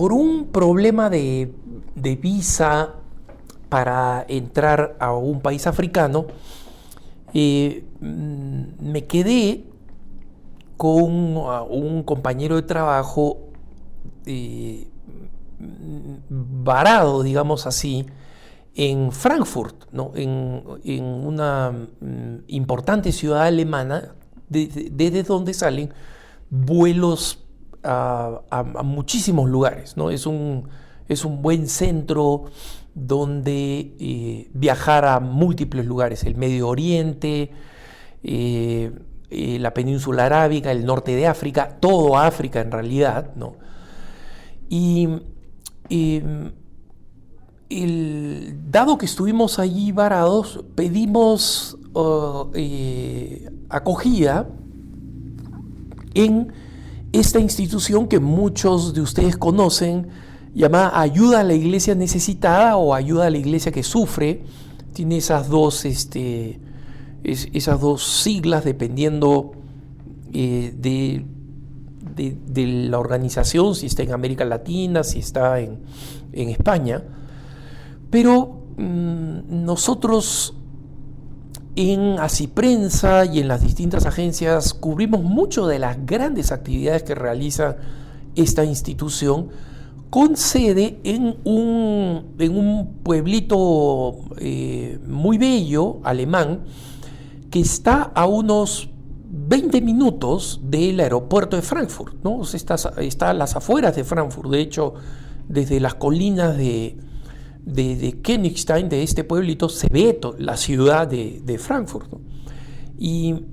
por un problema de visa para entrar a un país africano, me quedé con un compañero de trabajo varado, digamos así, en Frankfurt, ¿no? en una importante ciudad alemana, desde donde salen vuelos a muchísimos lugares, ¿no? Es un buen centro donde viajar a múltiples lugares, el Medio Oriente, la península arábiga, el norte de África, todo África en realidad, ¿no? Y dado que estuvimos allí varados, pedimos acogida en esta institución que muchos de ustedes conocen, llamada Ayuda a la Iglesia Necesitada o Ayuda a la Iglesia que Sufre. Tiene esas dos siglas dependiendo de la organización, si está en América Latina, si está en España. Pero nosotros en Asiprensa y en las distintas agencias cubrimos mucho de las grandes actividades que realiza esta institución, con sede en un pueblito muy bello, alemán, que está a unos 20 minutos del aeropuerto de Frankfurt, ¿no? O sea, está a las afueras de Frankfurt. De hecho, desde las colinas de Königstein, de este pueblito, se ve la ciudad de Frankfurt, ¿no? Y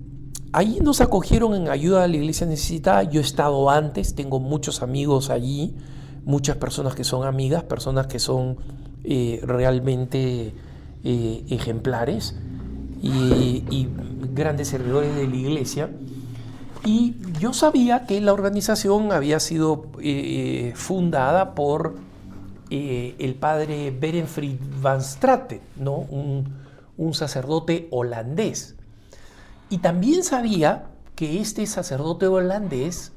allí nos acogieron en Ayuda a la Iglesia Necesitada. Yo he estado antes, tengo muchos amigos allí, muchas personas que son amigas, personas que son realmente ejemplares y grandes servidores de la iglesia. Y yo sabía que la organización había sido fundada por el padre Berenfried van Straten, ¿no? un sacerdote holandés. Y también sabía que este sacerdote holandés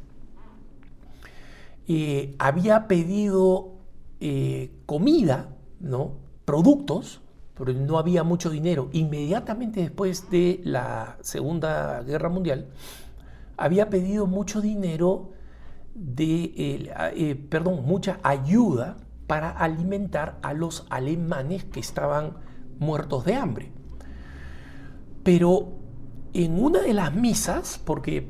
había pedido comida, ¿no? Productos, pero no había mucho dinero. Inmediatamente después de la Segunda Guerra Mundial, había pedido mucho dinero, mucha ayuda para alimentar a los alemanes que estaban muertos de hambre. Pero en una de las misas, porque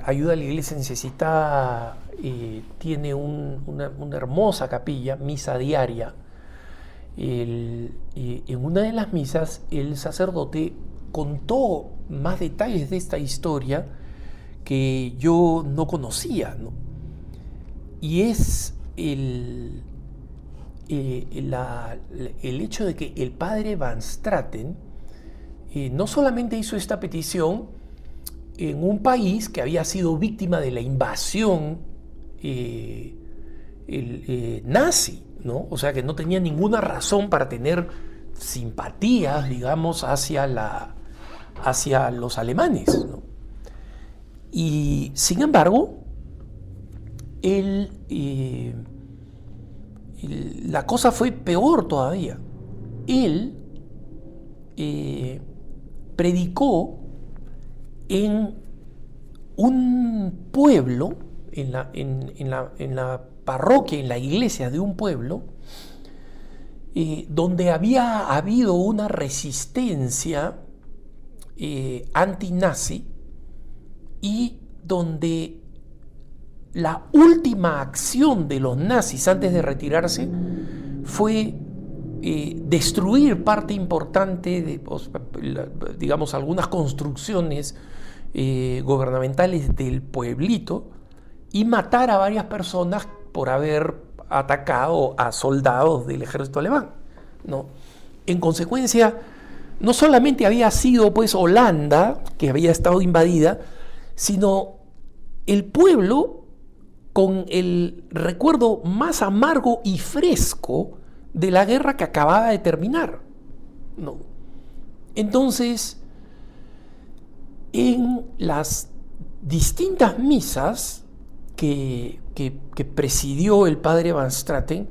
Ayuda a la Iglesia Necesitada tiene una hermosa capilla, misa diaria, en una de las misas el sacerdote contó más detalles de esta historia que yo no conocía, ¿no? Y es el hecho de que el padre Van Straten no solamente hizo esta petición en un país que había sido víctima de la invasión nazi, ¿no? O sea, que no tenía ninguna razón para tener simpatías, digamos, hacia los alemanes, ¿no? Y sin embargo, la cosa fue peor todavía. Él predicó en un pueblo, en la parroquia, en la iglesia de un pueblo, donde había habido una resistencia antinazi y donde la última acción de los nazis antes de retirarse fue destruir parte importante de, digamos, algunas construcciones gubernamentales del pueblito y matar a varias personas por haber atacado a soldados del ejército alemán, ¿no? En consecuencia, no solamente había sido pues Holanda, que había estado invadida, sino el pueblo con el recuerdo más amargo y fresco de la guerra que acababa de terminar, ¿no? Entonces, en las distintas misas que presidió el padre Van Straten,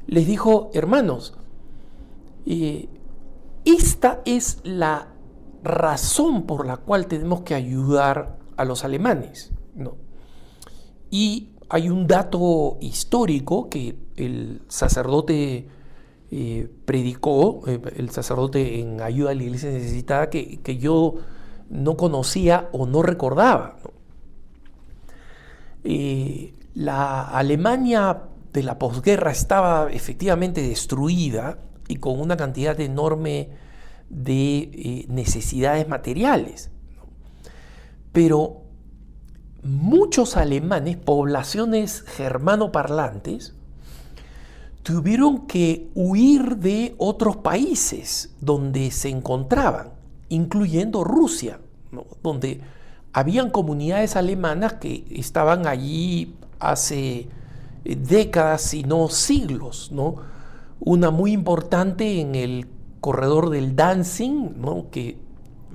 les dijo: hermanos, esta es la razón por la cual tenemos que ayudar a los alemanes, ¿no? Y hay un dato histórico que el sacerdote predicó, el sacerdote en ayuda a la iglesia necesitada, que yo no conocía o no recordaba, ¿no? La Alemania de la posguerra estaba efectivamente destruida y con una cantidad enorme de necesidades materiales, ¿no? Pero muchos alemanes, poblaciones germanoparlantes, tuvieron que huir de otros países donde se encontraban, incluyendo Rusia, ¿no? Donde habían comunidades alemanas que estaban allí hace décadas, si no siglos, ¿no? Una muy importante en el corredor del Danzig, ¿no? Que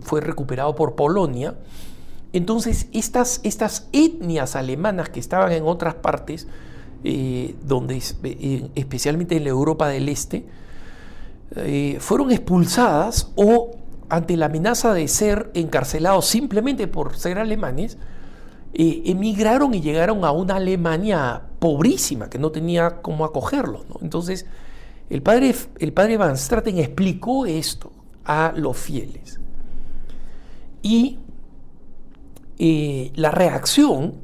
fue recuperado por Polonia. Entonces, estas etnias alemanas que estaban en otras partes, especialmente en la Europa del Este, fueron expulsadas o, ante la amenaza de ser encarcelados simplemente por ser alemanes, emigraron y llegaron a una Alemania pobrísima que no tenía cómo acogerlos, ¿no? Entonces, el padre Van Straten explicó esto a los fieles. Y la reacción,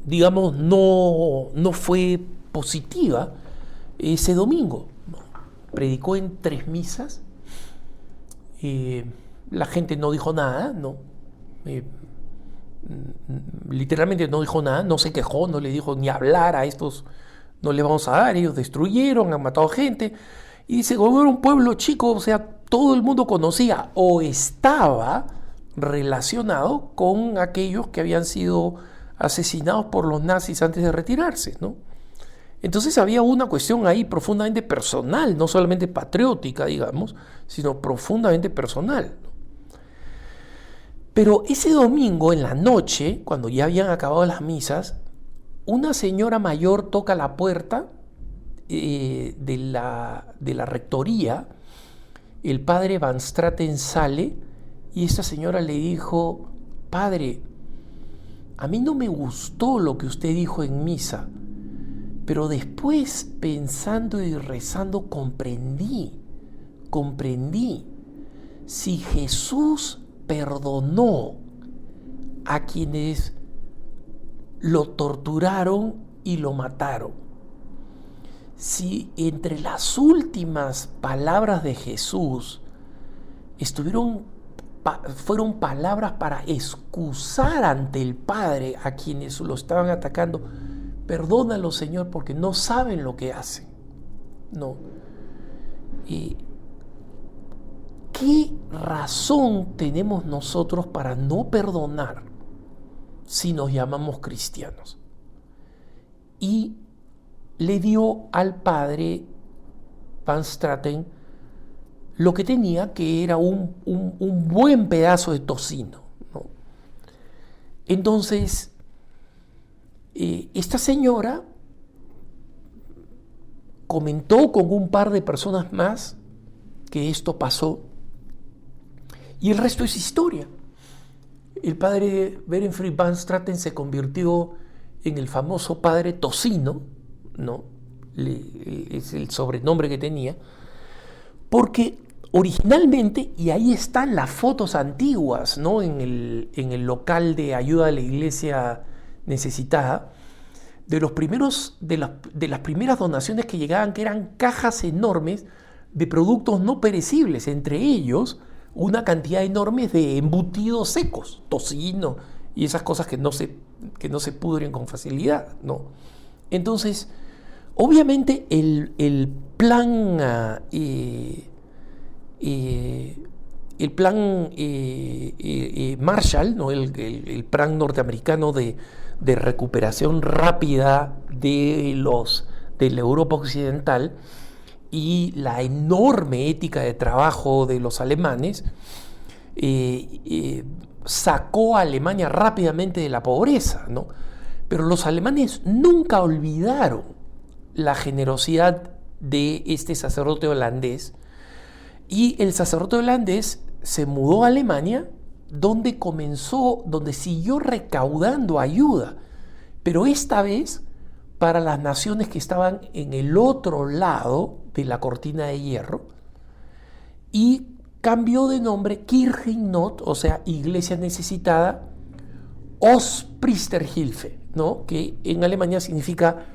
digamos, no fue positiva ese domingo, ¿no? Predicó en 3 misas. La gente no dijo nada, ¿no? Literalmente no dijo nada, no se quejó, no le dijo ni hablar a estos, no les vamos a dar, ellos destruyeron, han matado gente. Y dice, como era un pueblo chico, o sea, todo el mundo conocía o estaba relacionado con aquellos que habían sido asesinados por los nazis antes de retirarse, ¿no? Entonces había una cuestión ahí profundamente personal, no solamente patriótica, digamos, sino profundamente personal, ¿no? Pero ese domingo en la noche, cuando ya habían acabado las misas, una señora mayor toca la puerta de la rectoría. El padre Van Straten sale y esta señora le dijo: padre, a mí no me gustó lo que usted dijo en misa, pero después, pensando y rezando, comprendí. Si Jesús perdonó a quienes lo torturaron y lo mataron, si entre las últimas palabras de Jesús fueron palabras para excusar ante el Padre a quienes lo estaban atacando, perdónalo, Señor, porque no saben lo que hacen, ¿no? ¿Qué razón tenemos nosotros para no perdonar si nos llamamos cristianos? Y le dio al padre Van Straten lo que tenía, que era un buen pedazo de tocino, ¿no? Entonces, esta señora comentó con un par de personas más que esto pasó, y el resto es historia. El padre Berenfried Van Straten se convirtió en el famoso padre tocino, ¿no? Es el sobrenombre que tenía, porque originalmente, y ahí están las fotos antiguas, ¿no? En el local de ayuda a la iglesia necesitada, de las primeras donaciones que llegaban, que eran cajas enormes de productos no perecibles, entre ellos una cantidad enorme de embutidos secos, tocino y esas cosas que no se pudren con facilidad, ¿no? Entonces, obviamente el plan Marshall, ¿no? el plan norteamericano de recuperación rápida de la Europa occidental, y la enorme ética de trabajo de los alemanes, sacó a Alemania rápidamente de la pobreza, ¿no? Pero los alemanes nunca olvidaron la generosidad de este sacerdote holandés, y el sacerdote holandés se mudó a Alemania, donde siguió recaudando ayuda, pero esta vez para las naciones que estaban en el otro lado de la cortina de hierro, y cambió de nombre Kirchennot, o sea, iglesia necesitada, Ostpriesterhilfe, ¿no? Que en alemán significa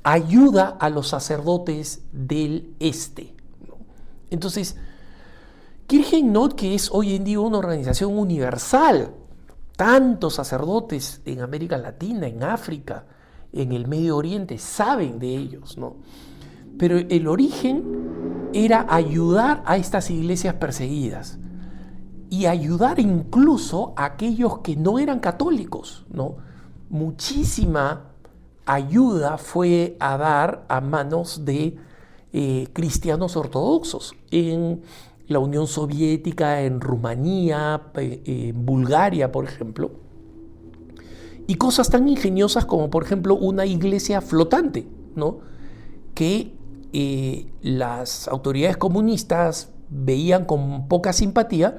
ayuda a los sacerdotes del este, ¿no? Entonces, Kirchennot, que es hoy en día una organización universal, tantos sacerdotes en América Latina, en África, en el Medio Oriente, saben de ellos, ¿no? Pero el origen era ayudar a estas iglesias perseguidas y ayudar incluso a aquellos que no eran católicos, ¿no? Muchísima ayuda fue a dar a manos de cristianos ortodoxos en la Unión Soviética, en Rumanía, en Bulgaria, por ejemplo. Y cosas tan ingeniosas como, por ejemplo, una iglesia flotante, ¿no? Que las autoridades comunistas veían con poca simpatía,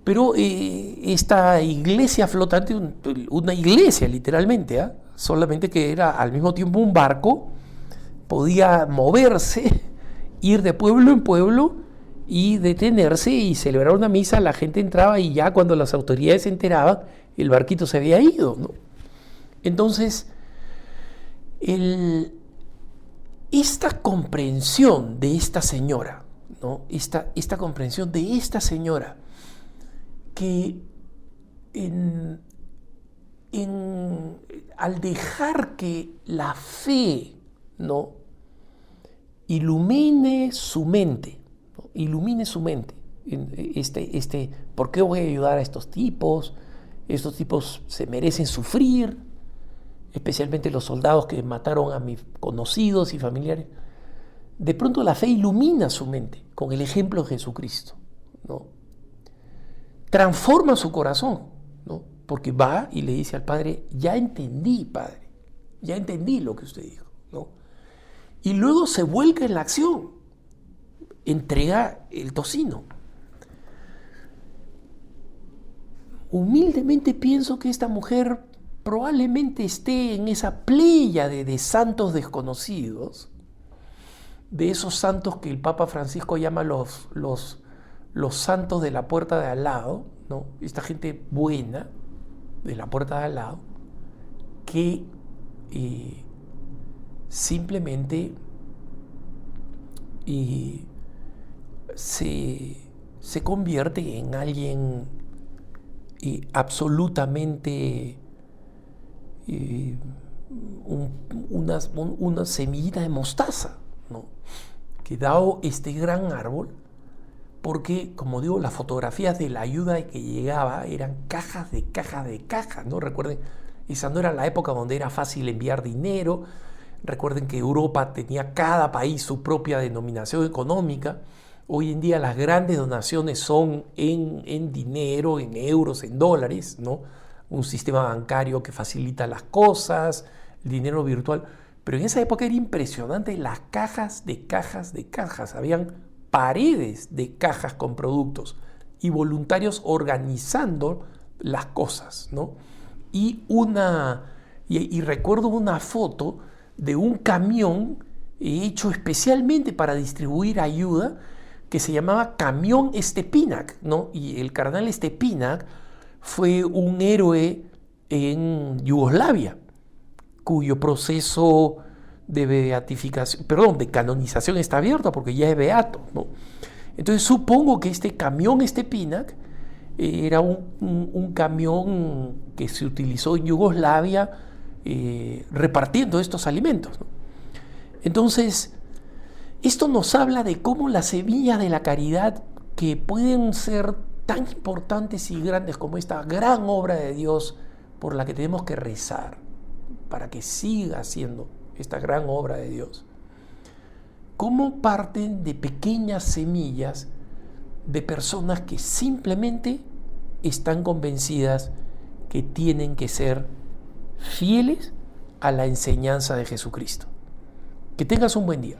pero esta iglesia flotante, una iglesia literalmente, solamente que era al mismo tiempo un barco, podía moverse, ir de pueblo en pueblo y detenerse y celebrar una misa. La gente entraba y ya cuando las autoridades se enteraban, el barquito se había ido, ¿no? Entonces, esta comprensión de esta señora, ¿no? Esta comprensión de esta señora, que al dejar que la fe, ¿no?, ilumine su mente, ¿no? Ilumine su mente. ¿Por qué voy a ayudar a estos tipos? Estos tipos se merecen sufrir, especialmente los soldados que mataron a mis conocidos y familiares. De pronto la fe ilumina su mente con el ejemplo de Jesucristo, ¿no? Transforma su corazón, ¿no? Porque va y le dice al Padre: ya entendí, Padre, ya entendí lo que usted dijo, ¿no? Y luego se vuelca en la acción, entrega el tocino. Humildemente pienso que esta mujer probablemente esté en esa pléyade de santos desconocidos, de esos santos que el Papa Francisco llama los santos de la puerta de al lado, ¿no? Esta gente buena de la puerta de al lado, que simplemente se convierte en alguien absolutamente una semillita de mostaza, ¿no?, que dado este gran árbol, porque, como digo, las fotografías de la ayuda que llegaba eran cajas de cajas de cajas, ¿no? Recuerden, esa no era la época donde era fácil enviar dinero. Recuerden que Europa tenía cada país su propia denominación económica. Hoy en día las grandes donaciones son en dinero, en euros, en dólares, ¿no? Un sistema bancario que facilita las cosas, el dinero virtual. Pero en esa época era impresionante las cajas de cajas de cajas. Habían paredes de cajas con productos y voluntarios organizando las cosas, ¿no? Y recuerdo una foto de un camión hecho especialmente para distribuir ayuda, que se llamaba Camión Stepinac, ¿no? Y el cardenal Stepinac fue un héroe en Yugoslavia, cuyo proceso de de canonización está abierto porque ya es beato, ¿no? Entonces supongo que este Camión Stepinac era un camión que se utilizó en Yugoslavia repartiendo estos alimentos, ¿no? Entonces, esto nos habla de cómo las semillas de la caridad, que pueden ser tan importantes y grandes como esta gran obra de Dios por la que tenemos que rezar para que siga siendo esta gran obra de Dios, cómo parten de pequeñas semillas de personas que simplemente están convencidas que tienen que ser fieles a la enseñanza de Jesucristo. Que tengas un buen día.